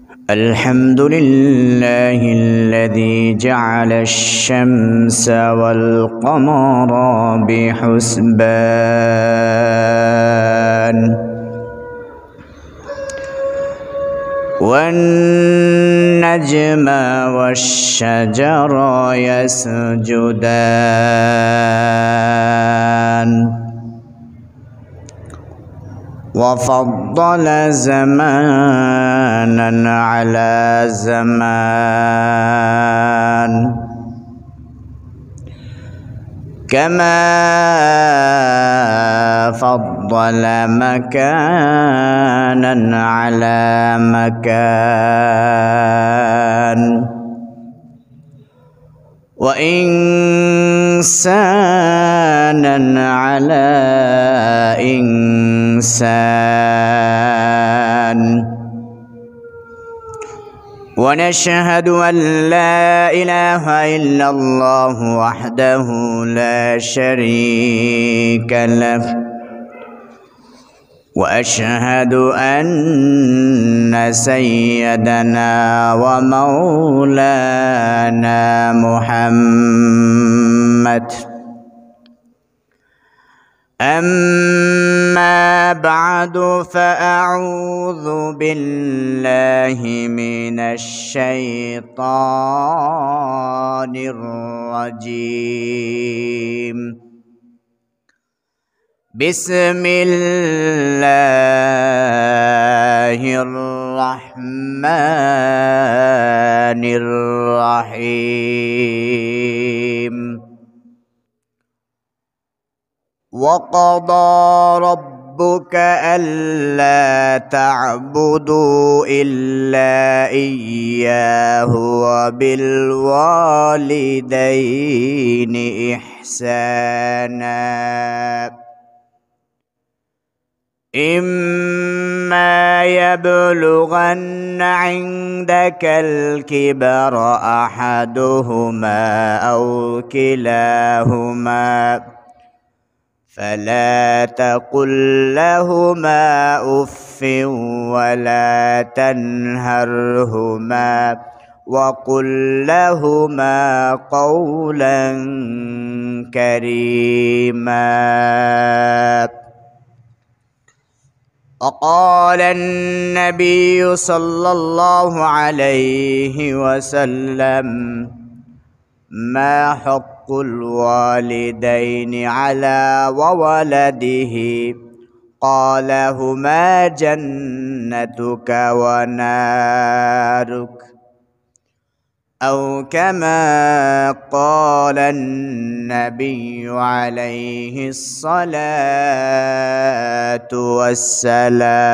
الحمد لله الذي جعل الشمس والقمر بحسبان والنجم والشجر يسجدان وفضل زمانا على زمان كما فضل مكانا على مكان وإنسانا على إنسان ونشهد أن لا إله إلا الله وحده لا شريك له وأشهد أن سيدنا ومولانا محمد أما بعد فأعوذ بالله من الشيطان الرجيم بسم الله الرحمن الرحيم وقضى ربك ألا تعبدوا إلا إياه وبالوالدين إحسانا إما يبلغن عندك الكبر أحدهما أو كلاهما فلا تقل لهما أف ولا تنهرهما وقل لهما قولا كريما. وقال النبي صلى الله عليه وسلم ما حق الوالدين على وولده قال هما جنتك ونارك أو كما قال النبي عليه الصلاة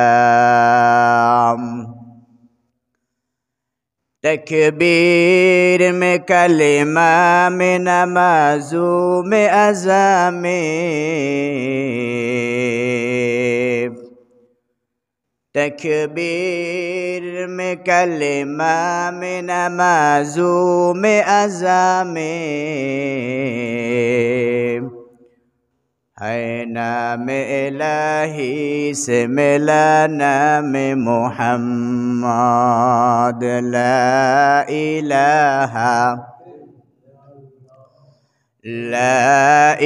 والسلام. تكبير में कलिमा में नमाज़ों में अज़ा में तकबीर में कलिमा में नमाज़ों में अज़ा में है नाम इलाही से मिला नाम मुहम्मद ला इलाहा ला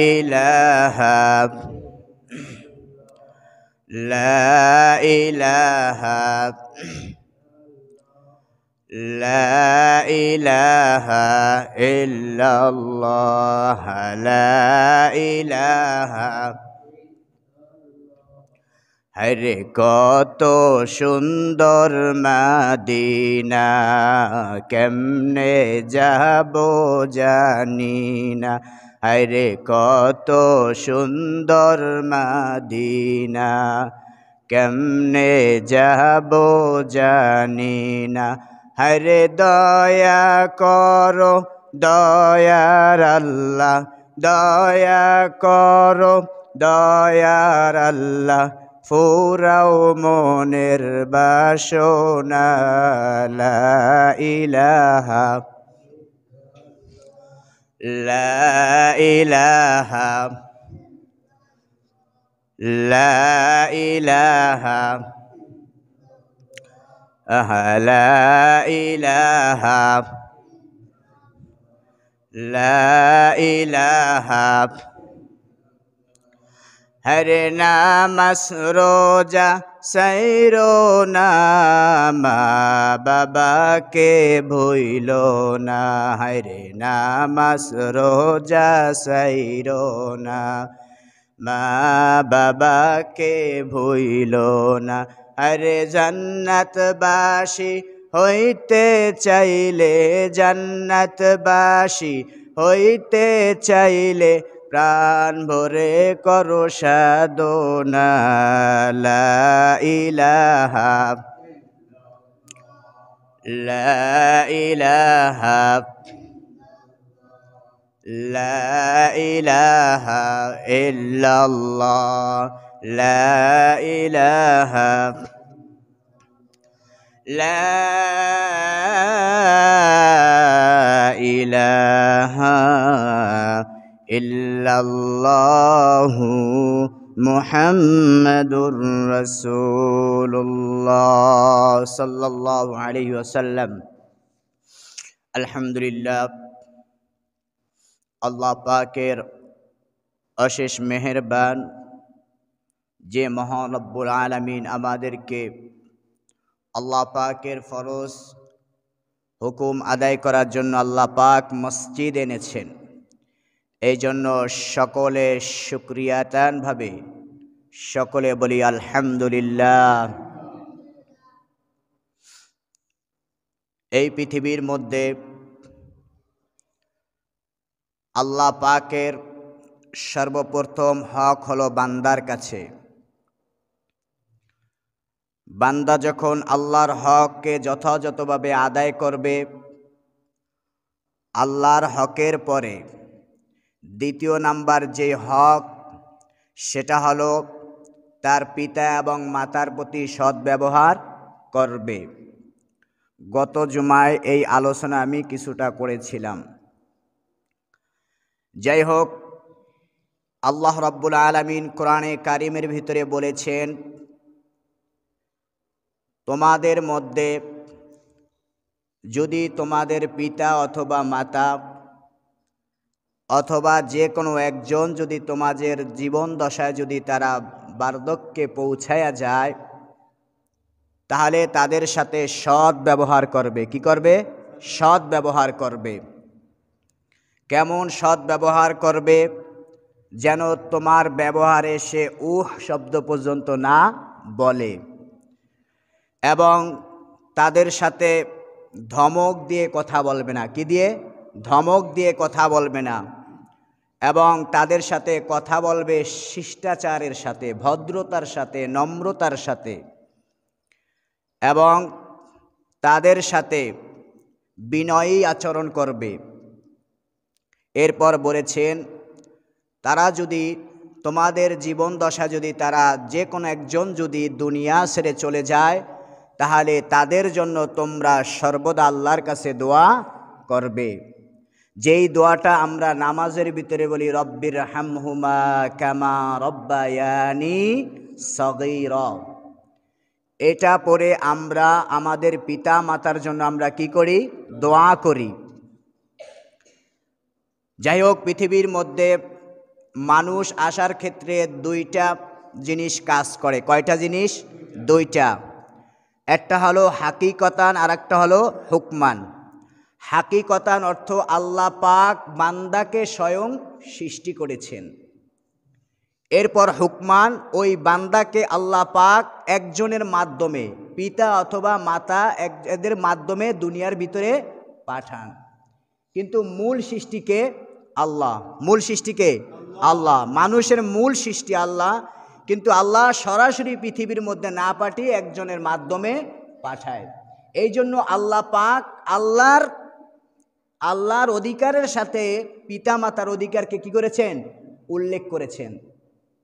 इलाहा ला इलाहा ला इलाहा इल्लल्लाह ला इलाहा। हरे কত সুন্দর মদিনা কেমনে যাব জানি না হরে কত সুন্দর মদিনা কেমনে যাব জানি না হরে দয়া করো দয়ার আল্লাহ দয়া করো দয়ার আল্লাহ ফুরাও মনের বাসনা লা ইলাহা লা ইলাহা লা ইলাহা لا إله لا إله हर नामस रोजा सैरो ना माँ बाबा के भूलो ना हरे नामस रोजा सैरो ना माँ बाबा के भूलो ना हरे जन्नत बाशी होइते चाइले जन्नत बाशी होइते चाइले प्राण भरे करो साधना ला इलाहा ला इलाहा ला इलाहा इल्लल्लाह ला इलाहा ला इलाहा इल्लल्लाहु मुहम्मदुर रसूलुल्लाह सल्लल्लाहु अलैहि वसल्लम। अल्हम्दुलिल्लाह, अल्लाह पाकेर अशेष मेहरबान जे महान रब्बुल आलमीन आमादेरके अल्लाह पाकेर फरज हुकुम आदाय करार जन्य अल्लाह पाक मस्जिद এনেছেন। এই জন্য সকলে শুকরিয়াতান ভাবে সকলে বলি আলহামদুলিল্লাহ। এই পৃথিবীর মধ্যে আল্লাহ পাকের সর্বপ্রথম হক হলো বান্দার কাছে। বান্দা যখন আল্লাহর হককে যথাযথভাবে আদায় করবে, আল্লাহর হকের পরে দ্বিতীয় নাম্বার যে হক সেটা হলো তার পিতা এবং মাতার প্রতি সদ্ব্যবহার করবে। গত জুমায় এই আলোচনা আমি কিছুটা করেছিলাম। যাই হোক, আল্লাহ রাব্বুল আলামিন কোরআনে কারিমের ভিতরে বলেছেন, তোমাদের মধ্যে যদি তোমাদের পিতা অথবা মাতা অথবা যে কোনো একজন যদি তোমাদের জীবন দশায় যদি তারা বার্ধক্যে পৌঁছায়া যায়, তাহলে তাদের সাথে সৎ ব্যবহার করবে। কি করবে? সৎ ব্যবহার করবে। কেমন সৎ ব্যবহার করবে? যেন তোমার ব্যবহারে সে শব্দ পর্যন্ত না বলে, এবং তাদের সাথে ধমক দিয়ে কথা বলবে না। কি দিয়ে? ধমক দিয়ে কথা বলবে না। এবং তাদের সাথে কথা বলবে শিষ্টাচারের সাথে, ভদ্রতার সাথে, নম্রতার সাথে, এবং তাদের সাথে বিনয়ী আচরণ করবে। এরপর বলেছেন, তারা যদি তোমাদের জীবন দশা যদি তারা যে কোনো একজন যদি দুনিয়া ছেড়ে চলে যায়, তাহলে তাদের জন্য তোমরা সর্বদা আল্লাহর কাছে দোয়া করবে। যেই দোয়াটা আমরা নামাজের ভিতরে বলি, রব্বির হামহুমা কামা রব্বায়ানি সগীরা, এটা পরে আমরা আমাদের পিতা মাতার জন্য আমরা কি করি? দোয়া করি। যাই হোক, পৃথিবীর মধ্যে মানুষ আসার ক্ষেত্রে দুইটা জিনিস কাজ করে। কয়টা জিনিস? দুইটা। একটা হলো হাকিকতান আর একটা হলো হুকমান। হাকিকতান অর্থ আল্লাহ পাক বান্দাকে স্বয়ং সৃষ্টি করেছেন। এরপর হুকমান, ওই বান্দাকে আল্লাহ পাক একজনের মাধ্যমে, পিতা অথবা মাতা এদের মাধ্যমে দুনিয়ার ভিতরে পাঠান। কিন্তু মূল সৃষ্টিকে আল্লাহ। মূল সৃষ্টিকে আল্লাহ। মানুষের মূল সৃষ্টি আল্লাহ, কিন্তু আল্লাহ সরাসরি পৃথিবীর মধ্যে না পাঠিয়ে একজনের মাধ্যমে পাঠায়। এই জন্য আল্লাহ পাক আল্লাহর অধিকারের সাথে পিতা মাতার অধিকারকে কি করেছেন? উল্লেখ করেছেন।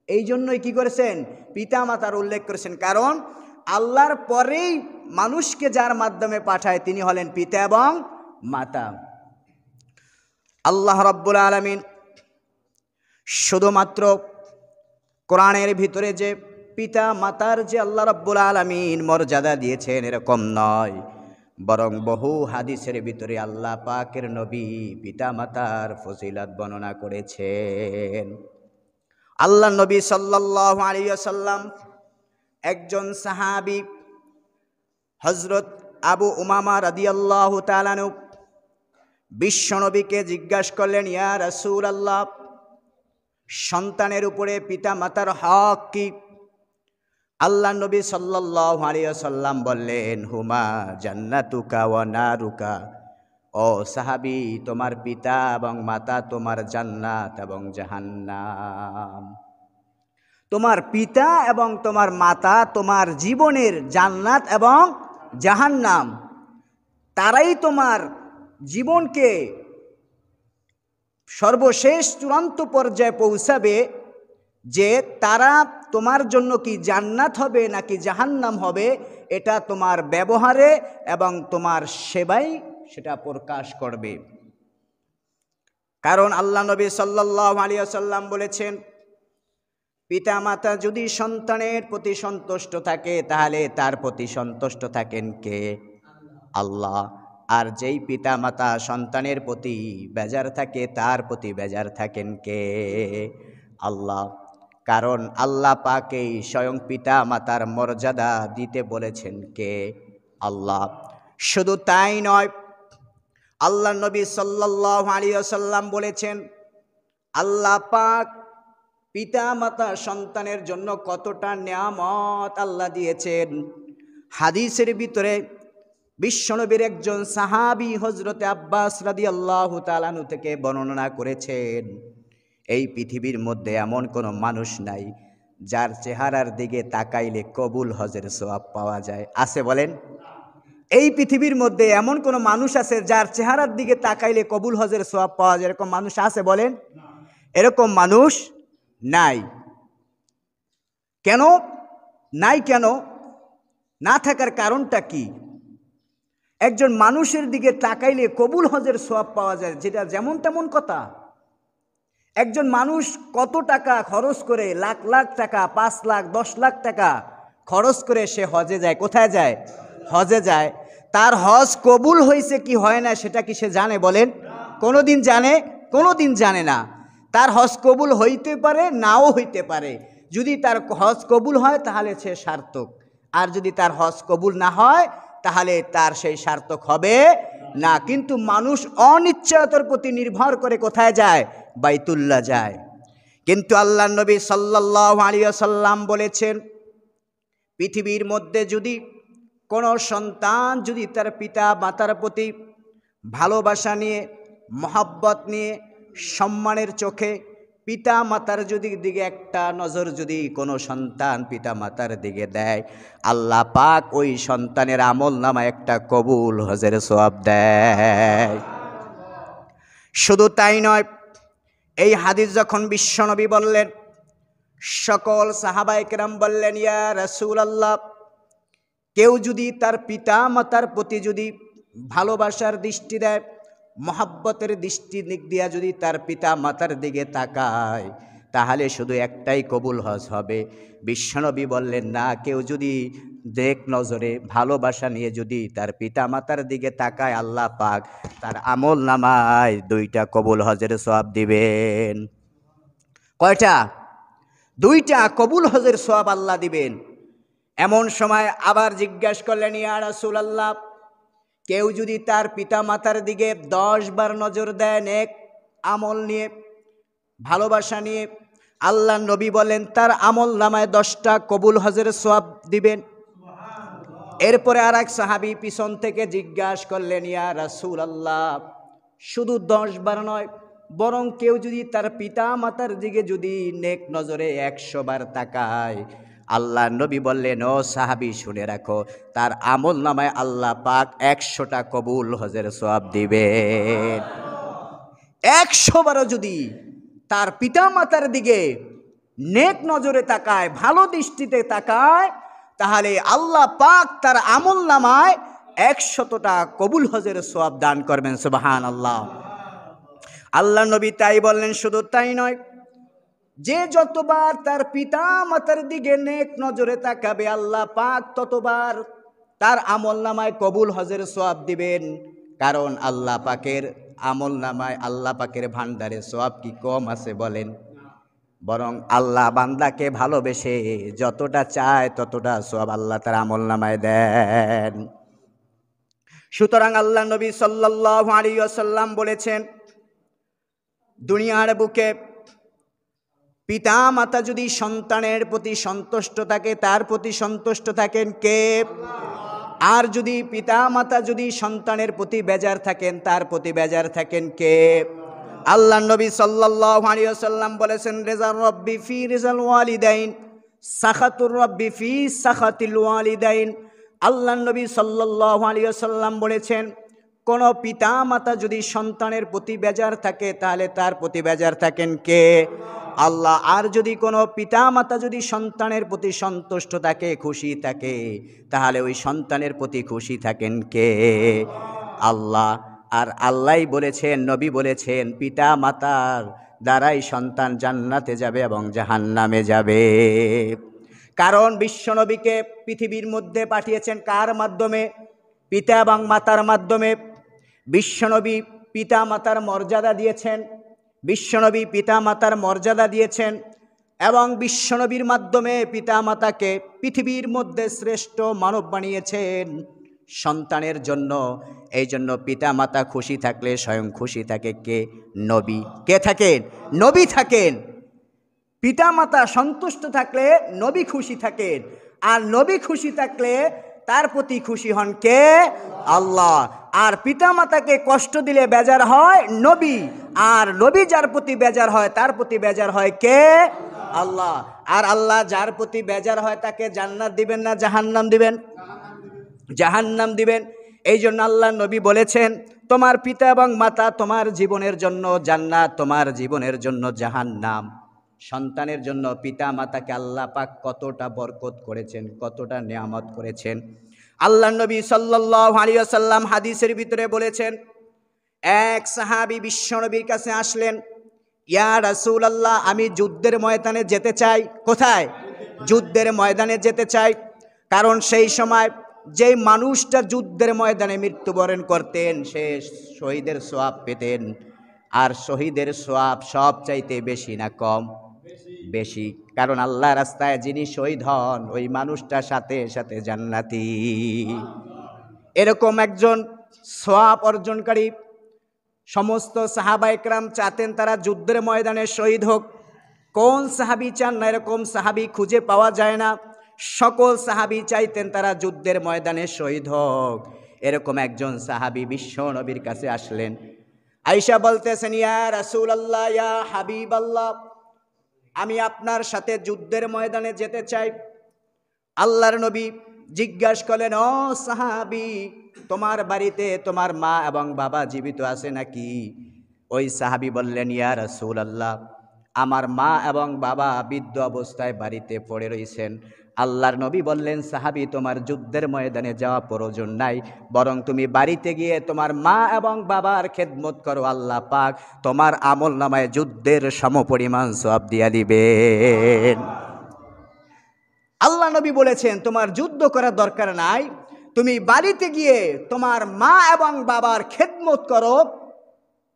এই জন্যই কি করেছেন? পিতা মাতার উল্লেখ করেছেন। কারণ আল্লাহর পরেই মানুষকে যার মাধ্যমে পাঠায় তিনি হলেন পিতা এবং মাতা। আল্লাহ রাব্বুল আলামিন শুধুমাত্র কোরআনের ভিতরে যে পিতা মাতার যে আল্লাহ রাব্বুল আলামিন মর্যাদা দিয়েছেন এরকম নয়, বরং বহু হাদিসের ভিতরে আল্লাহ পাকের নবী পিতা মাতার ফজিলত বর্ণনা করেছেন। আল্লাহ নবী সাল্লাল্লাহু আলাইহি ওয়াসাল্লাম একজন সাহাবী হযরত আবু উমামা রাদিয়াল্লাহু তাআলা আনহু বিশ্বনবীকে জিজ্ঞাসা করলেন, ইয়া রাসূলুল্লাহ, সন্তানের উপরে পিতা মাতার হক কি? আল্লাহ নবী সাল্লাল্লাহু আলাইহি ওয়াসাল্লাম বললেন, হুমা জান্নাতুকা ওয়া নারুকা। ও সাহাবী, তোমার পিতা এবং মাতা তোমার জান্নাত এবং জাহান্নাম। তোমার পিতা এবং তোমার মাতা তোমার জীবনের জান্নাত এবং জাহান্নাম। তারাই তোমার জীবনকে সর্বশেষ চূড়ান্ত পর্যায়ে পৌঁছাবে, যে তারা তোমার জন্য কি জান্নাত হবে নাকি জাহান্নাম হবে, এটা তোমার ব্যবহারে এবং তোমার সেবাই সেটা প্রকাশ করবে। কারণ আল্লাহ নবী সাল্লাল্লাহু আলাইহি ওয়াসাল্লাম বলেছেন, পিতা মাতা যদি সন্তানের প্রতি সন্তুষ্ট থাকে তাহলে তার প্রতি সন্তুষ্ট থাকেন কে? আল্লাহ। আর যেই পিতা মাতা সন্তানের প্রতি বেজার থাকে তার প্রতি বেজার থাকেন কে? আল্লাহ। কারণ আল্লাহ পাকেই স্বয়ং পিতা মাতার মর্যাদা দিতে বলেছেন কে? আল্লাহ। শুধু তাই নয়, আল্লাহ নবী সাল্লাল্লাহু আলাইহি ওয়াসাল্লাম বলেছেন, আল্লাহ পাক পিতা মাতা সন্তানের জন্য কতটা নিয়ামত আল্লাহ দিয়েছেন। হাদিসের ভিতরে বিশ্বনবীর একজন সাহাবী হযরতে আব্বাস রাদিয়াল্লাহু তাআলা আনহু থেকে বর্ণনা করেছেন, এই পৃথিবীর মধ্যে এমন কোনো মানুষ নাই যার চেহারার দিকে তাকাইলে কবুল হজের সওয়াব পাওয়া যায়। আছে বলেন? এই পৃথিবীর মধ্যে এমন কোনো মানুষ আছে যার চেহারার দিকে তাকাইলে কবুল হজের সওয়াব পাওয়া যায়? এরকম মানুষ আছে বলেন? এরকম মানুষ নাই। কেন নাই? কেন না থাকার কারণটা কি? একজন মানুষের দিকে তাকাইলে কবুল হজের সওয়াব পাওয়া যায়, যেটা যেমন তেমন কথা। একজন মানুষ কত টাকা খরচ করে, লাখ লাখ টাকা, 5 লাখ 10 লাখ টাকা খরচ করে সে হজে যায়। কোথায় যায়? হজে যায়। তার হজ কবুল হয়েছে কি হয় না সেটা কি সে জানে বলেন? কোনোদিন জানে? কোনোদিন জানে না। তার হজ কবুল হইতে পারে, নাও হইতে পারে। যদি তার হজ কবুল হয় তাহলে সে সার্থক, আর যদি তার হজ কবুল না হয় তাহলে তার সেই সার্থক হবে না। কিন্তু মানুষ অনিশ্চয়তার প্রতি নির্ভর করে কোথায় যায়? বাইতুল্লাহ যায়। কিন্তু আল্লাহ নবী সাল্লাল্লাহু আলাইহি ওয়াসাল্লাম বলেছেন, পৃথিবীর মধ্যে যদি কোনো সন্তান যদি তার পিতা মাতার প্রতি ভালোবাসা নিয়ে, মহব্বত নিয়ে, সম্মানের চোখে পিতা মাতার যদি দিকে একটা নজর যদি কোনো সন্তান পিতা মাতার দিকে দেয়, আল্লাহ পাক ওই সন্তানের আমল নামায় একটা কবুল হজের সওয়াব দেয়। শুধু তাই নয়, এই হাদিস যখন বিশ্বনবী বললেন, সকল সাহাবায়ে কেরাম বললেন, ইয়া রাসূলুল্লাহ, কেউ যদি তার পিতা মাতার প্রতি যদি ভালোবাসার দৃষ্টি দেয়, মহব্বতের দৃষ্টি দিক দিয়া যদি তার পিতা মাতার দিকে তাকায়, তাহলে শুধু একটাই কবুল হজ হবে। বিশ্বনবী বললেন, না, কেউ যদি দেখ নজরে ভালোবাসা নিয়ে যদি তার পিতা মাতার দিকে তাকায়, আল্লাহ পাক তার আমল নামায় 2টা কবুল হজের সওয়াব দিবেন। কয়টা? 2টা কবুল হজের সওয়াব আল্লাহ দিবেন। এমন সময় আবার জিজ্ঞাসা করলেন, ইয়া রাসূলুল্লাহ, কেউ যদি তার পিতা মাতার দিকে 10 বার নজর দেয় নেক আমল নিয়ে, ভালোবাসা নিয়ে, আল্লাহ নবী বলেন তার আমল নামায় 10টা কবুল হজের সওয়াব দিবেন। এরপরে আর এক সাহাবী পিছন থেকে জিজ্ঞাসা করলেন, ইয়া রাসূলুল্লাহ, শুধু 10 বার নয়, বরং কেউ যদি তার পিতা মাতার দিকে যদি নেক নজরে 100 বার তাকায়, আল্লাহ নবী বললেন, ও সাহাবী শুনে রাখো, তার আমল নামায় আল্লাহ পাক 100টা কবুল হজের সওয়াব দিবেন। 100 বারও যদি তার পিতা মাতার দিকে নেক নজরে তাকায়, ভালো দৃষ্টিতে তাকায়, তাহলে আল্লাহ পাক তার আমল নামায় 100টা কবুল হজের সওয়াব দান করবেন। সুবহানাল্লাহ। আল্লাহ নবী তাই বললেন। শুধু তাই নয়, যে যতবার তার পিতা মাতার দিকে নেক নজরে তাকাবে আল্লাহ পাক ততবার তার আমল নামায় কবুল হজের সওয়াব দিবেন। কারণ আল্লাহ পাকের আমল নামায় আল্লাহ পাকের ভান্ডারে সওয়াব কি কম আছে বলেন? বরং আল্লাহ বান্দাকে ভালোবেসে যতটা চায় ততটা সওয়াব আল্লাহ তার আমল নামায় দেন। সুতরাং আল্লাহ নবী সাল্লাল্লাহু আলাইহি ওয়াসাল্লাম বলেছেন, দুনিয়ার বুকে পিতা মাতা যদি সন্তানের প্রতি সন্তুষ্ট থাকে, তার প্রতি সন্তুষ্ট থাকেন কে? আর যদি পিতা মাতা যদি সন্তানের প্রতি বেজার থাকেন, তার প্রতি বেজার থাকেন কে? আল্লাহ নবী সাল্লাল্লাহু আলাইহি ওয়াসাল্লাম বলেছেন, রিজাল রব্বি ফি রিজাল ওয়ালিদাইন, সাখাতুর রব্বি ফি সাখাতিল ওয়ালিদাইন। আল্লাহ নবী সাল্লাল্লাহু আলাইহি ওয়াসাল্লাম বলেছেন, কোন পিতা মাতা যদি সন্তানের প্রতি বেজার থাকে তাহলে তার প্রতি বেজার থাকেন কে? আল্লাহ। আর যদি কোনো পিতা মাতা যদি সন্তানের প্রতি সন্তুষ্ট থাকে, খুশি থাকে, তাহলে ওই সন্তানের প্রতি খুশি থাকেন কে? আল্লাহ। আর আল্লাহই বলেছেন, নবী বলেছেন, পিতা মাতার দ্বারাই সন্তান জান্নাতে যাবে এবং জাহান্নামে যাবে। কারণ বিশ্বনবীকে পৃথিবীর মধ্যে পাঠিয়েছেন কার মাধ্যমে? পিতা এবং মাতার মাধ্যমে। বিশ্বনবী পিতা মাতার মর্যাদা দিয়েছেন, বিশ্বনবী পিতা মাতার মর্যাদা দিয়েছেন এবং বিশ্বনবীর মাধ্যমে পিতা মাতাকে পৃথিবীর মধ্যে শ্রেষ্ঠ মানব বানিয়েছেন সন্তানের জন্য। এই জন্য পিতা মাতা খুশি থাকলে স্বয়ং খুশি থাকে কে? নবী। কে থাকেন? নবী থাকেন। পিতা মাতা সন্তুষ্ট থাকলে নবী খুশি থাকেন, আর নবী খুশি থাকলে তার প্রতি খুশি হন কে? আল্লাহ। আর পিতা মাতাকে কষ্ট দিলে বেজার হয় নবী, আর নবী যার প্রতি বেজার হয় তার প্রতি বেজার হয় কে? আল্লাহ। আর আল্লাহ যার প্রতি বেজার হয় তাকে জান্নাত দিবেন না জাহান্নাম দিবেন? জাহান্নাম দিবেন। এই জন্য আল্লাহ নবী বলেছেন, তোমার পিতা এবং মাতা তোমার জীবনের জন্য জান্নাত, তোমার জীবনের জন্য জাহান্নাম। সন্তানের জন্য পিতা মাতাকে আল্লাহ পাক কতটা বরকত করেছেন, কতটা নিয়ামত করেছেন। আল্লাহ নবী সাল্লাল্লাহু আলাইহি ওয়াসাল্লাম হাদিসের ভিতরে বলেছেন, এক সাহাবী বিশ্বনবীর কাছে আসলেন, ইয়া রাসূলুল্লাহ, আমি যুদ্ধের ময়দানে যেতে চাই। কোথায়? যুদ্ধের ময়দানে যেতে চাই। কারণ সেই সময় যেই মানুষটা যুদ্ধের ময়দানে মৃত্যুবরণ করতেন সে শহীদের সওয়াব পেতেন। আর শহীদের সওয়াব সব চাইতে বেশি না কম? বেশি। কারণ আল্লাহ রাস্তায় যিনি শহীদ হন ওই মানুষটার সাথে সাথে জান্নাতি। এরকম একজন সওয়াব অর্জনকারী সমস্ত সাহাবা একরাম চাতেন তারা যুদ্ধের ময়দানে শহীদ হোক। কোন সাহাবী চান না? এরকম সাহাবী খুঁজে পাওয়া যায় না। সকল সাহাবী চাইতেন তারা যুদ্ধের ময়দানে শহীদ হোক। এরকম একজন সাহাবী বিশ্ব নবীর কাছে আসলেন। আয়েশা বলতেছেন, ইয়া রাসূলুল্লাহ, ইয়া হাবিবাল্লাহ, আমি আপনার সাথে যুদ্ধের ময়দানে যেতে চাই। আল্লাহর নবী জিজ্ঞাসা করলেন, ও সাহাবী, তোমার বাড়িতে তোমার মা এবং বাবা জীবিত আছে নাকি? ওই সাহাবী বললেন, ইয়া রাসূলুল্লাহ, আমার মা এবং বাবা বৃদ্ধ অবস্থায় বাড়িতে পড়ে রয়েছেন। আল্লাহর নবী বললেন, সাহাবী, তোমার যুদ্ধের ময়দানে যাওয়া প্রয়োজন নাই, বরং তুমি বাড়িতে গিয়ে তোমার মা এবং বাবার খেদমত করো, আল্লাহ পাক তোমার আমল নামায় যুদ্ধের সমপরিমাণ সওয়াব দিয়া দিবেন। আল্লাহ নবী বলেছেন, তোমার যুদ্ধ করার দরকার নাই, তুমি বাড়িতে গিয়ে তোমার মা এবং বাবার খেদমত করো।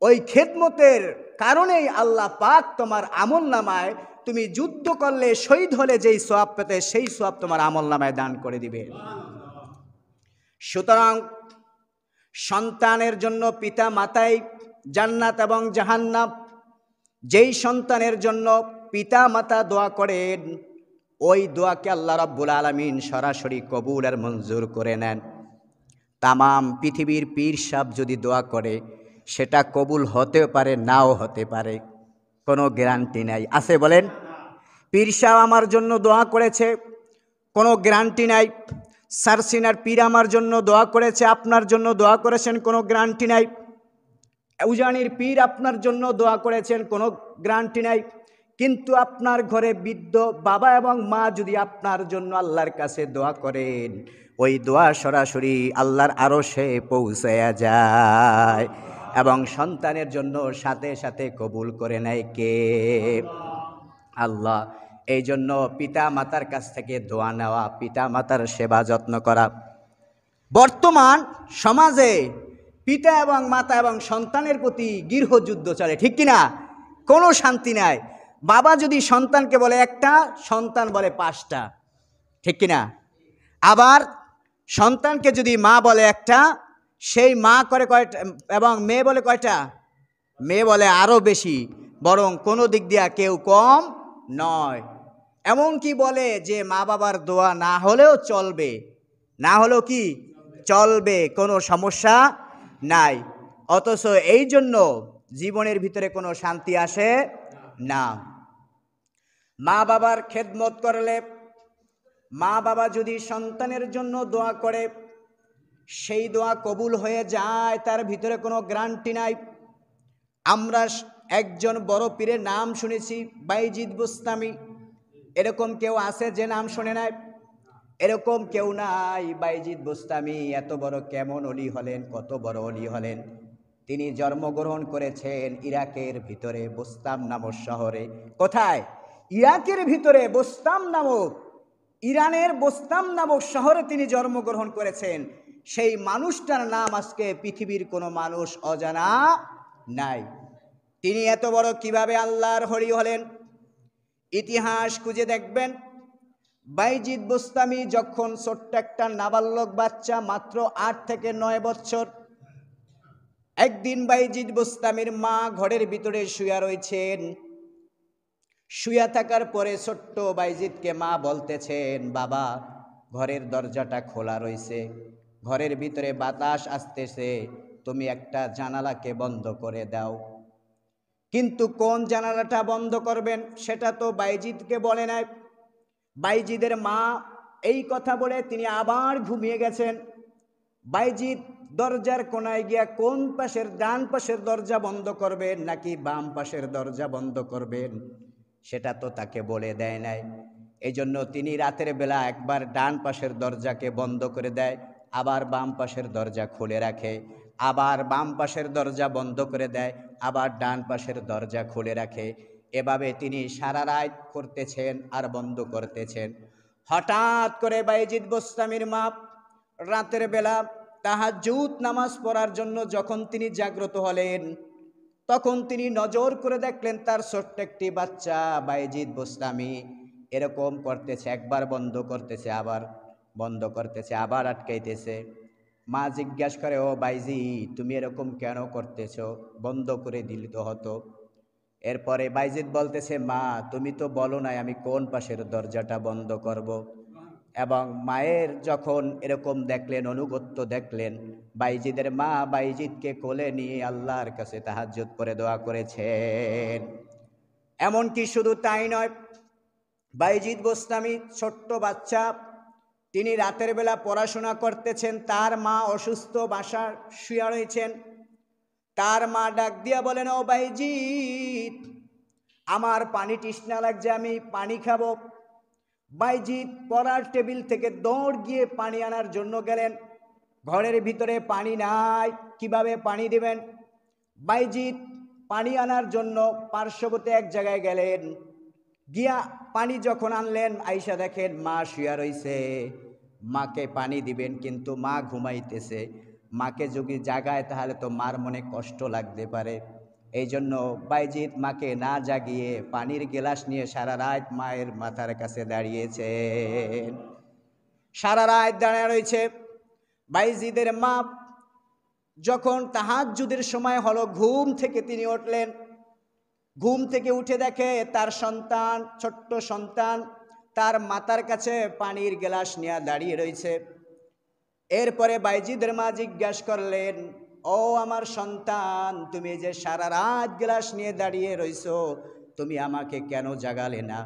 ওই খেদমতের কারণেই আল্লাহ পাক তোমার আমল নামায়, তুমি যুদ্ধ করলে শহীদ হলে যেই সওয়াব পেতে সেই সওয়াব তোমার আমল নামায় দান করে দিবে। সুতরাং সন্তানের জন্য পিতা মাতাই জান্নাত এবং জাহান্নাম। যেই সন্তানের জন্য পিতা মাতা দোয়া করেন ওই দোয়াকে আল্লাহ রাব্বুল আলামিন সরাসরি কবুল আর মঞ্জুর করে নেন। তামাম পৃথিবীর পীর সাহেব যদি দোয়া করে সেটা কবুল হতেও পারে, নাও হতে পারে, কোনো গ্যারান্টি নাই। আছে বলেন? পীর সাহেব আমার জন্য দোয়া করেছে, কোনো গ্যারান্টি নাই। সারসিনার পীর আমার জন্য দোয়া করেছে, আপনার জন্য দোয়া করেছেন, কোনো গ্যারান্টি নাই। উজানির পীর আপনার জন্য দোয়া করেছেন, কোনো গ্যারান্টি নাই। কিন্তু আপনার ঘরে বৃদ্ধ বাবা এবং মা যদি আপনার জন্য আল্লাহর কাছে দোয়া করেন, ওই দোয়া সরাসরি আল্লাহর আরশে পৌঁছায়া যায় এবং সন্তানের জন্য সাথে সাথে কবুল করে নেয় কে? আল্লাহ। এই জন্য পিতা মাতার কাছ থেকে দোয়া নেওয়া, পিতা মাতার সেবা যত্ন করা। বর্তমান সমাজে পিতা এবং মাতা এবং সন্তানের প্রতি গৃহযুদ্ধ চলে, ঠিক কিনা? কোনো শান্তি নাই। বাবা যদি সন্তানকে বলে একটা, সন্তান বলে 5টা, ঠিক কিনা? আবার সন্তানকে যদি মা বলে একটা, সেই মা করে কয়টা, এবং মেয়ে বলে কয়টা? মেয়ে বলে আরও বেশি, বরং কোনো দিক দিয়া কেউ কম নয়। এমনকি বলে যে মা বাবার দোয়া না হলেও চলবে, না হলেও কি চলবে, কোনো সমস্যা নাই। অথচ এই জন্য জীবনের ভিতরে কোনো শান্তি আসে না। মা বাবার খেদমত করলে, মা বাবা যদি সন্তানের জন্য দোয়া করে, সেই দোয়া কবুল হয়ে যায়, তার ভিতরে কোনো গ্যারান্টি নাই। আমরা একজন বড় পীরের নাম শুনেছি, বাইজিদ বুস্তামি। এরকম কেউ আছে যে নাম শুনে নাই? এরকম কেউ নাই। বাইজিদ বুস্তামি এত বড় কেমন অলি হলেন, কত বড় অলি হলেন। তিনি জন্মগ্রহণ করেছেন ইরাকের ভিতরে বুস্তাম নামক শহরে। কোথায়? ইরাকের ভিতরে বুস্তাম নামক, ইরানের বুস্তাম নামক শহরে তিনি জন্মগ্রহণ করেছেন। সেই মানুষটার নাম আজকে পৃথিবীর কোনো মানুষ অজানা নাই। তিনি এত বড় কিভাবে আল্লাহর হলি হলেন? ইতিহাস খুঁজে দেখবেন, বাইজিদ বুস্তামি যখন ছোট্ট একটা নাবালক বাচ্চা, মাত্র 8 থেকে 9 বছর, একদিন বাইজিদ বুস্তামির মা ঘরের ভিতরে শুয়া রয়েছেন। শুয়া থাকার পরে ছোট্ট বাইজিদকে মা বলতেছেন, বাবা ঘরের দরজাটা খোলা রয়েছে, ঘরের ভিতরে বাতাস আসতেছে, তুমি একটা জানালাকে বন্ধ করে দাও। কিন্তু কোন জানালাটা বন্ধ করবেন সেটা তো বাইজিদকে বলে নাই। বাইজিদের মা এই কথা বলে তিনি আবার ঘুমিয়ে গেছেন। বাইজিদ দরজার কোনায় গিয়া কোন পাশের, ডান পাশের দরজা বন্ধ করবেন নাকি বাম পাশের দরজা বন্ধ করবেন, সেটা তো তাকে বলে দেয় নাই। এই জন্য তিনি রাতের বেলা একবার ডান পাশের দরজাকে বন্ধ করে দেয়, আবার বাম পাশের দরজা খুলে রাখে, আবার বাম পাশের দরজা বন্ধ করে দেয়, আবার ডান পাশের দরজা খুলে রাখে। এভাবে তিনি সারা রাত করতেছেন আর বন্ধ করতেছেন। হঠাৎ করে বাইজিদ বুস্তামির মা রাতের বেলা তাহাজ্জুদ নামাজ পড়ার জন্য যখন তিনি জাগ্রত হলেন, তখন তিনি নজর করে দেখলেন তার ছোট্ট একটি বাচ্চা বাইজিদ বুস্তামি এরকম করতেছে, একবার বন্ধ করতেছে, আবার বন্ধ করতেছে, আবার আটকাইতেছে। মা জিজ্ঞাসা করে, ও বাইজি তুমি এরকম কেন করতেছো, বন্ধ করে দিলে তো হতো। এরপরে বাইজিদ বলতেছে, মা তুমি তো বলো নাই আমি কোন পাশের দরজাটা বন্ধ করব। এবং মায়ের যখন এরকম দেখলেন, অনুগত্য দেখলেন, বাইজিদের মা বাইজিদকে কোলে নিয়ে আল্লাহর কাছে তাহাজ্জুদ করে দোয়া করেছেন। এমনকি শুধু তাই নয়, বাইজিদ বুস্তামি ছোট্ট বাচ্চা, তিনি রাতের বেলা পড়াশোনা করতেছেন, তার মা অসুস্থ, বাসায় শুয়ে রয়েছেন। তার মা ডাক দিয়া বলেন, ও বাইজিদ আমার পানি তৃষ্ণা লাগছে, আমি পানি খাবো। বাইজিদ পড়ার টেবিল থেকে দৌড় গিয়ে পানি আনার জন্য গেলেন। ঘরের ভিতরে পানি নাই, কিভাবে পানি দিবেন? বাইজিদ পানি আনার জন্য পার্শ্ববর্তী এক জায়গায় গেলেন। গিয়া পানি যখন আনলেন, আইসা দেখেন মা শুয়া রইছে। মাকে পানি দিবেন কিন্তু মা ঘুমাইতেছে। মাকে যদি জাগায় তাহলে তো মার মনে কষ্ট লাগতে পারে। এই জন্য বাইজিদ মাকে না জাগিয়ে পানির গ্লাস নিয়ে সারা রাত মায়ের মাথার কাছে দাঁড়িয়েছেন। সারা রাত দাঁড়িয়ে রয়েছে। বাইজিদের মা যখন তাহাজ্জুদের সময় হলো, ঘুম থেকে তিনি উঠলেন। ঘুম থেকে উঠে দেখে তার সন্তান, ছোট্ট সন্তান তার মাতার কাছে পানির গ্লাস নিয়ে দাঁড়িয়ে রয়েছে। এরপরে বাইজিদের মা জিজ্ঞাসা করলেন, ও আমার সন্তান তুমি যে সারা রাত গ্লাস নিয়ে দাঁড়িয়ে রইছো, তুমি আমাকে কেন জাগালে না?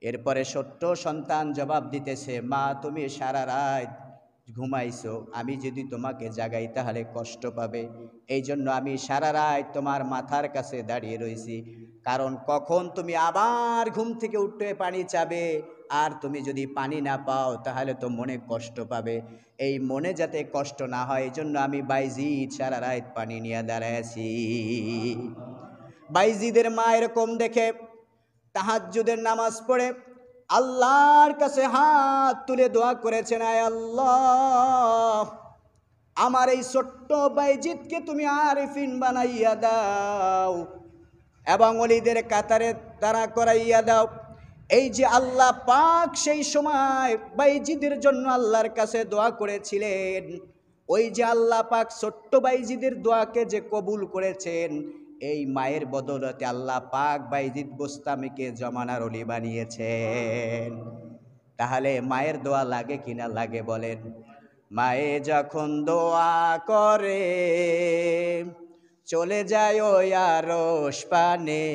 এরপরে ছোট্ট সন্তান জবাব দিতেছে, মা তুমি সারা রাত ঘুমাইছো, আমি যদি তোমাকে জাগাই তাহলে কষ্ট পাবে, এই জন্য আমি সারা রাত তোমার মাথার কাছে দাঁড়িয়ে রয়েছি। কারণ কখন তুমি আবার ঘুম থেকে উঠে পানি চাবে, আর তুমি যদি পানি না পাও তাহলে তো মনে কষ্ট পাবে। এই মনে যাতে কষ্ট না হয় এই জন্য আমি বাইজিদ সারা রাত পানি নিয়ে দাঁড়ায় আছি। বাইজিদের মা এরকম দেখে তাহাজ্জুদের নামাজ পড়ে আল্লাহর কাছে হাত তুলে দোয়া করেছেন, আয় আল্লাহ, আমার এই ছোট্ট বাইজিদকে তুমি আরিফিন বানাইয়া দাও এবং ওলিদের কাতারে দাঁড়া করাইয়া দাও। এই যে আল্লাহ পাক সেই সময় বাইজিদের জন্য আল্লাহর কাছে দোয়া করেছিলেন, ওই যে আল্লাহ পাক ছোট্ট বাইজিদের দোয়াকে যে কবুল করেছেন, এই মায়ের বদৌলতে আল্লাহ পাক বাইজিদ বোস্তামিকে জমানার অলি বানিয়েছেন। তাহলে মায়ের দোয়া লাগে কিনা লাগে বলেন? মায়ে যখন দোয়া করে চলে যায় ওই আরশ পানে,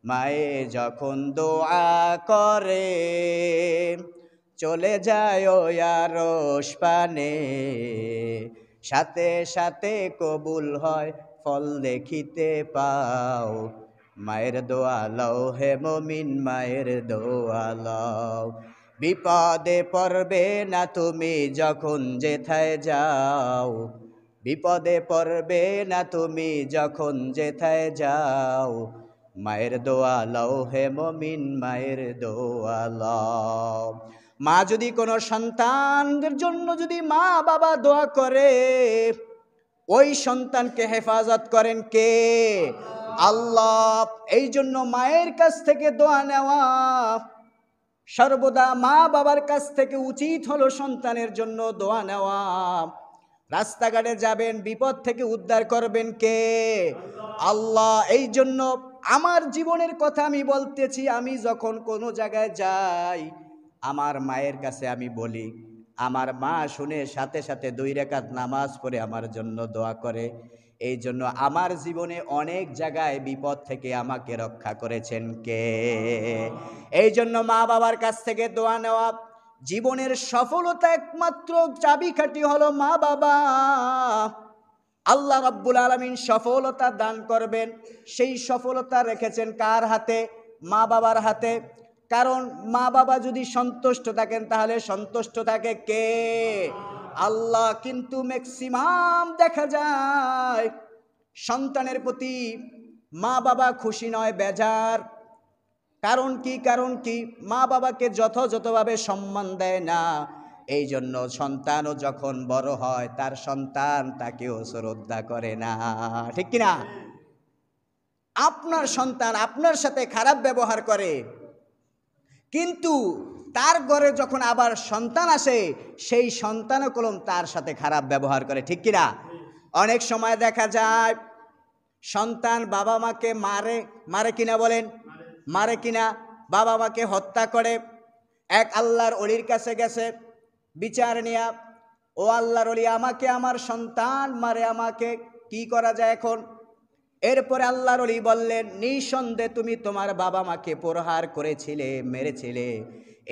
মায়ে যখন দোয়া করে চলে যায় ওই আরশ পানে, সাথে সাথে কবুল হয় ফল দেখিতে পাও। মায়ের দোয়া লও হে মুমিন, মায়ের দোয়া লও। বিপদে পড়বে না তুমি যখন যেথায় যাও, বিপদে পড়বে না তুমি যখন যেথায় যাও। মায়ের দোয়া লও হে মুমিন, মায়ের দোয়া লও। মা যদি কোনো সন্তানদের জন্য যদি মা বাবা দোয়া করে, ওই সন্তানকে হেফাজত করেন কে? আল্লাহ। এই জন্য মায়ের কাছ থেকে দোয়া নেওয়া সর্বদা, মা বাবার কাছ থেকে উচিত হলো সন্তানের জন্য দোয়া নেওয়া। রাস্তাঘাটে যাবেন, বিপদ থেকে উদ্ধার করবেন কে? আল্লাহ। এই জন্য আমার জীবনের কথা আমি বলতেছি, আমি যখন কোনো জায়গায় যাই আমার মায়ের কাছে আমি বলি, আমার মা শুনে সাথে সাথে 2 রাকাত নামাজ পড়ে আমার জন্য দোয়া করে। এই জন্য আমার জীবনে অনেক জায়গায় বিপদ থেকে আমাকে রক্ষা করেছেন কে? এই জন্য মা বাবার কাছ থেকে দোয়া নেওয়া। জীবনের সফলতা একমাত্র চাবিকাঠি হলো মা বাবা। আল্লাহ রাব্বুল আলামিন সফলতা দান করবেন, সেই সফলতা রেখেছেন কার হাতে? মা বাবার হাতে। কারণ মা বাবা যদি সন্তুষ্ট থাকেন তাহলে সন্তুষ্ট থাকে কে? আল্লাহ। কিন্তু ম্যাক্সিমাম দেখা যায় সন্তানের প্রতি মা বাবা খুশি নয়, বেজার। কারণ কি? কারণ কি? মা বাবাকে যথাযথভাবে সম্মান দেয় না। এই জন্য সন্তানও যখন বড় হয় তার সন্তান তাকেও শ্রদ্ধা করে না, ঠিক কিনা? আপনার সন্তান আপনার সাথে খারাপ ব্যবহার করে, কিন্তু তার ঘরে যখন আবার সন্তান আসে সেই সন্তানও কলম তার সাথে খারাপ ব্যবহার করে, ঠিক কিনা? অনেক সময় দেখা যায় সন্তান বাবা মাকে মারে, মারে কিনা বলেন? মারে কিনা? বাবা মাকে হত্যা করে। এক আল্লাহর ওলির কাছে গেছে বিচার নিয়া, ও আল্লাহর ওলি, আমাকে আমার সন্তান মারে, আমাকে কি করা যায় এখন? এরপরে আল্লাহর ওলি বললেন, নিঃসন্দেহে তুমি তোমার বাবা মাকে প্রহার করেছিলে, মেরেছিলে,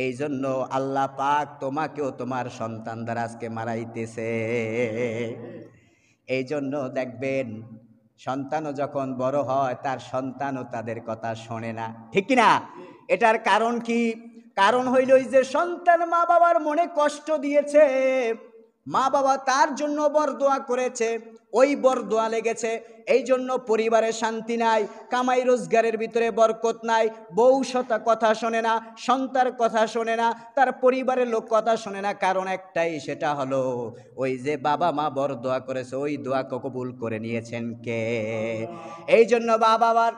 এই জন্য আল্লাহ পাক তোমাকেও তোমার সন্তান দ্বারা আজকে মারাইতেছে। এই জন্য দেখবেন সন্তানও যখন বড় হয় তার সন্তানও তাদের কথা শোনে না, ঠিক কিনা? এটার কারণ কি? কারণ হইল যে সন্তান মা বাবার মনে কষ্ট দিয়েছে, মা বাবা তার জন্য বরদোয়া করেছে, ওই বরদোয়া লেগেছে। এই জন্য পরিবারে শান্তি নাই, কামাই রোজগারের ভিতরে বরকত নাই, বউ কথা শোনে না, সন্তান কথা শোনে না, তার পরিবারের লোক কথা শোনে না। কারণ একটাই, সেটা হলো ওই যে বাবা মা বরদোয়া করেছে ওই দোয়া কবুল করে নিয়েছেন কে? এই জন্য বাবার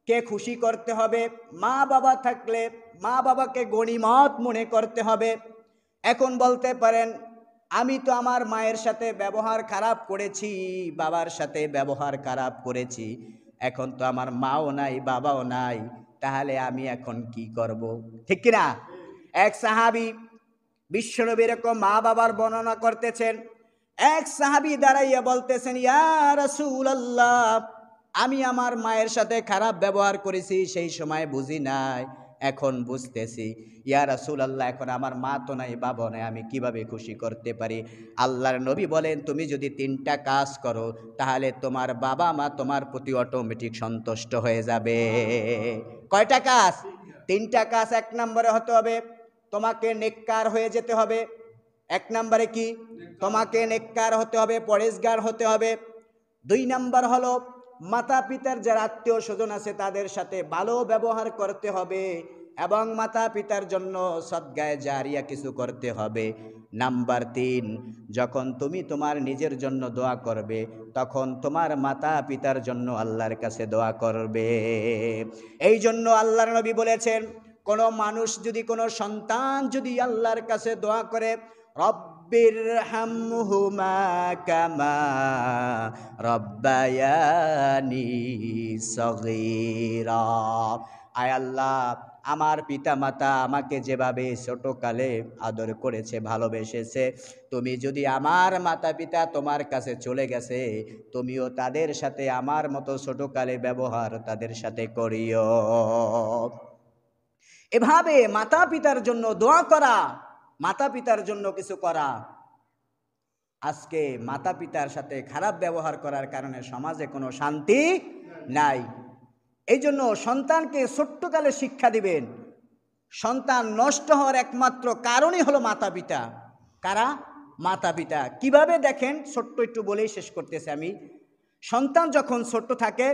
কে খুশি করতে হবে। মা বাবা থাকলে মা বাবাকে গনিমত মনে করতে হবে। এখন বলতে পারেন, আমি তো আমার মায়ের সাথে ব্যবহার খারাপ করেছি, বাবার সাথে ব্যবহার খারাপ করেছি, এখন তো আমার মাও নাই বাবাও নাই, তাহলে আমি এখন কি করব? ঠিক কিনা? এক সাহাবী বিশ্বনবী এরকম মা বাবার বর্ণনা করতেছেন। এক সাহাবী দাঁড়াইয়া বলতেছেন, ইয়া রাসূলুল্লাহ, আমি আমার মায়ের সাথে খারাপ ব্যবহার করেছি, সেই সময় বুঝি নাই, এখন বুঝতেছি। ইয়া রাসূলুল্লাহ, এখন আমার মা তো নাই বাবা নাই, আমি কিভাবে খুশি করতে পারি? আল্লাহর নবী বলেন, তুমি যদি 3টা কাজ করো তাহলে তোমার বাবা মা তোমার প্রতি অটোমেটিক সন্তুষ্ট হয়ে যাবে। কয়টা কাজ? 3টা কাজ। 1 নম্বরে হতে হবে তোমাকে নেককার হয়ে যেতে হবে। 1 নম্বরে কি? তোমাকে নেককার হতে হবে, পরেশগার হতে হবে। 2 নম্বর হলো মাতা পিতার যারা আত্মীয় স্বজন আছে তাদের সাথে ভালো ব্যবহার করতে হবে এবং মাতা পিতার জন্য সদগায়ে জারিয়া কিছু করতে হবে। নাম্বার 3, যখন তুমি তোমার নিজের জন্য দোয়া করবে তখন তোমার মাতা পিতার জন্য আল্লাহর কাছে দোয়া করবে। এই জন্য আল্লাহর নবী বলেছেন, কোনো মানুষ যদি, কোনো সন্তান যদি আল্লাহর কাছে দোয়া করে, রব্বিরহামহুমা কামা রব্বায়ানি সগীরা, আয় আল্লাহ, আমার পিতা মাতা আমাকে যেভাবে ছোটকালে আদর করেছে, ভালোবেসেছে, তুমি যদি আমার মাতা পিতা তোমার কাছে চলে গেছে, তুমিও তাদের সাথে আমার মতো ছোটকালে ব্যবহার তাদের সাথে করিও। এভাবে মাতা পিতার জন্য দোয়া করা, মাতা পিতার জন্য কিছু করা। আজকে মাতা পিতার সাথে খারাপ ব্যবহার করার কারণে সমাজে কোনো শান্তি নাই। এই জন্য সন্তানকে ছোট্টকালে শিক্ষা দিবেন। সন্তান নষ্ট হওয়ার একমাত্র কারণই হলো মাতা পিতা। কারা? মাতা পিতা। কিভাবে দেখেন, ছোট্ট একটু বলেই শেষ করতেছি আমি। সন্তান যখন ছোট্ট থাকে,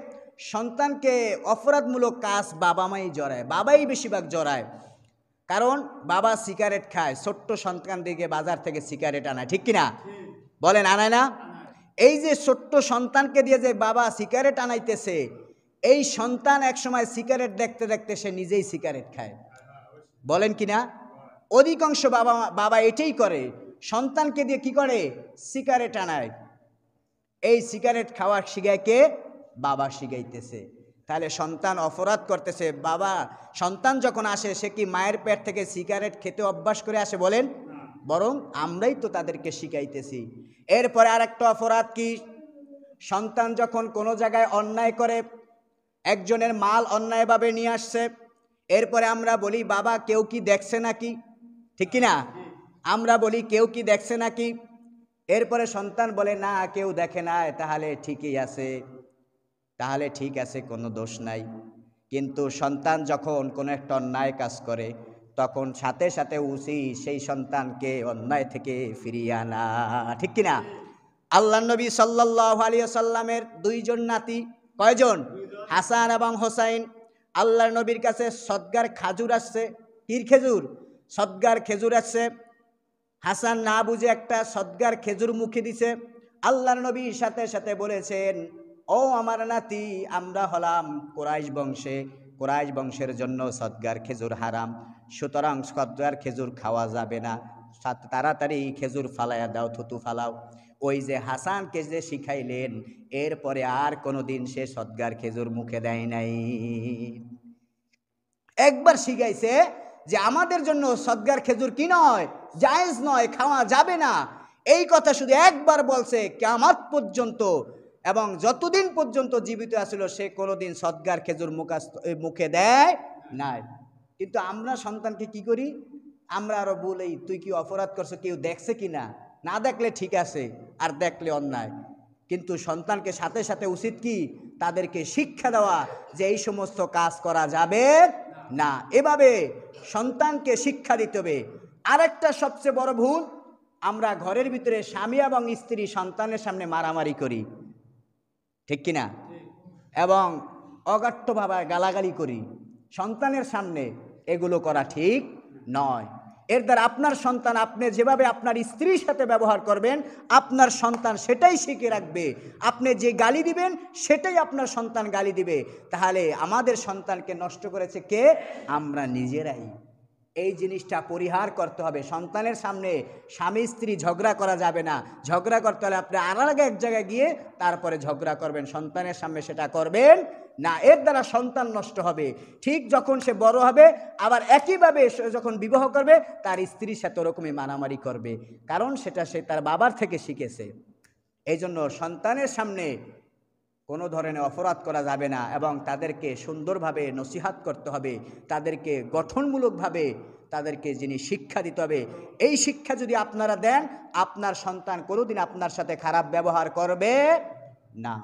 সন্তানকে অপরাধমূলক কাজ বাবা মাই জড়ায়, বাবাই বেশিরভাগ জড়ায়। কারণ বাবা সিগারেট খায়, ছোট্ট সন্তান দিকে বাজার থেকে সিগারেট আনায়, ঠিক কিনা বলেন? আনায় না? এই যে ছোট্ট সন্তানকে দিয়ে যে বাবা সিগারেট আনাইতেছে, এই সন্তান একসময় সিগারেট দেখতে দেখতে সে নিজেই সিগারেট খায়, বলেন কিনা? অধিকাংশ বাবা এটাই করে, সন্তানকে দিয়ে কি করে? সিগারেট আনায়। এই সিগারেট খাওয়া শিখায় কে? বাবা শিখাইতেছে। তাহলে সন্তান অপরাধ করতেছে। বাবা, সন্তান যখন আসে সে কি মায়ের পেট থেকে সিগারেট খেতে অভ্যাস করে আসে? বলেন। বরং আমরাই তো তাদেরকে শিখাইতেছি। এরপরে আরেকটা অপরাধ কি? সন্তান যখন কোনো জায়গায় অন্যায় করে, একজনের মাল অন্যায়ভাবে নিয়ে আসছে, এরপরে আমরা বলি, বাবা কেউ কি দেখছে নাকি? ঠিক কিনা? আমরা বলি, কেউ কি দেখছে নাকি? এরপরে সন্তান বলে, না কেউ দেখে নাই, তাহলে ঠিকই আছে, তাহলে ঠিক আছে, কোনো দোষ নাই। কিন্তু সন্তান যখন কোনো একটা অন্যায় কাজ করে, তখন সাথে সাথে উচিত সেই সন্তানকে অন্যায় থেকে ফিরিয়ে আনা, ঠিক কিনা? আল্লাহ নবী সাল্লাল্লাহু আলাইহি ওয়াসাল্লামের 2 জন নাতি, কয়জন? হাসান এবং হোসাইন। আল্লাহর নবীর কাছে সদগার খাজুর আসছে। কির খেজুর? সদগার খেজুর আসছে। হাসান না বুঝে একটা সদগার খেজুর মুখে দিছে। আল্লাহর নবী সাথে সাথে বলেছেন, ও আমার নাতি, আমরা হলাম কুরাইশ বংশে, কুরাইশ বংশের জন্য সদগার খেজুর হারাম, সুতরাং সদগার খেজুর খাওয়া যাবে না, তাড়াতাড়ি খেজুর ফালাইয়া দাও, থুতু ফালাও। ওই যে হাসানকে যে শিখাইলেন, এরপরে আর কোনোদিন সে সদগার খেজুর মুখে দেয় নাই। একবার শিখাইছে যে আমাদের জন্য সদগার খেজুর কি নয়, জায়েজ নয়, খাওয়া যাবে না। এই কথা শুধু একবার বলছে, কিয়ামত পর্যন্ত এবং যতদিন পর্যন্ত জীবিত আছিল সে কোনোদিন সদগার খেজুর মুখে দেয় নাই। কিন্তু আমরা সন্তানকে কি করি? আমরা আরো বলি, তুই কি অপরাধ করছো, কেউ দেখছে কি না? না দেখলে ঠিক আছে, আর দেখলে অন্যায়। কিন্তু সন্তানকে সাথে সাথে উচিত কি? তাদেরকে শিক্ষা দেওয়া যে এই সমস্ত কাজ করা যাবে না। এভাবে সন্তানকে শিক্ষা দিতে হবে। আরেকটা সবচেয়ে বড় ভুল, আমরা ঘরের ভিতরে স্বামী এবং স্ত্রী সন্তানের সামনে মারামারি করি, ঠিক কিনা? এবং অগাট্যভাবে গালাগালি করি সন্তানের সামনে। এগুলো করা ঠিক নয়। এর দ্বারা আপনার সন্তান, আপনি যেভাবে আপনার স্ত্রীর সাথে ব্যবহার করবেন, আপনার সন্তান সেটাই শিখে রাখবে। আপনি যে গালি দিবেন সেটাই আপনার সন্তান গালি দিবে। তাহলে আমাদের সন্তানকে নষ্ট করেছে কে? আমরা নিজেরাই। এই জিনিসটা পরিহার করতে হবে। সন্তানের সামনে স্বামী স্ত্রী ঝগড়া করা যাবে না। ঝগড়া করতে হলে আপনি আর আগে এক জায়গায় গিয়ে তারপরে ঝগড়া করবেন, সন্তানের সামনে সেটা করবেন না। এর দ্বারা সন্তান নষ্ট হবে। ঠিক যখন সে বড় হবে, আবার একইভাবে যখন বিবাহ করবে, তার স্ত্রীর সাথে ওরকমই মারামারি করবে, কারণ সেটা সে তার বাবার থেকে শিখেছে। এই জন্য সন্তানের সামনে কোনো ধরনের অপরাধ করা যাবে না এবং তাদেরকে সুন্দরভাবে নসিহাত করতে হবে, তাদেরকে গঠনমূলকভাবে তাদেরকে শিক্ষা দিতে হবে। এই শিক্ষা যদি আপনারা দেন, আপনার সন্তান কোনোদিন আপনার সাথে খারাপ ব্যবহার করবে না।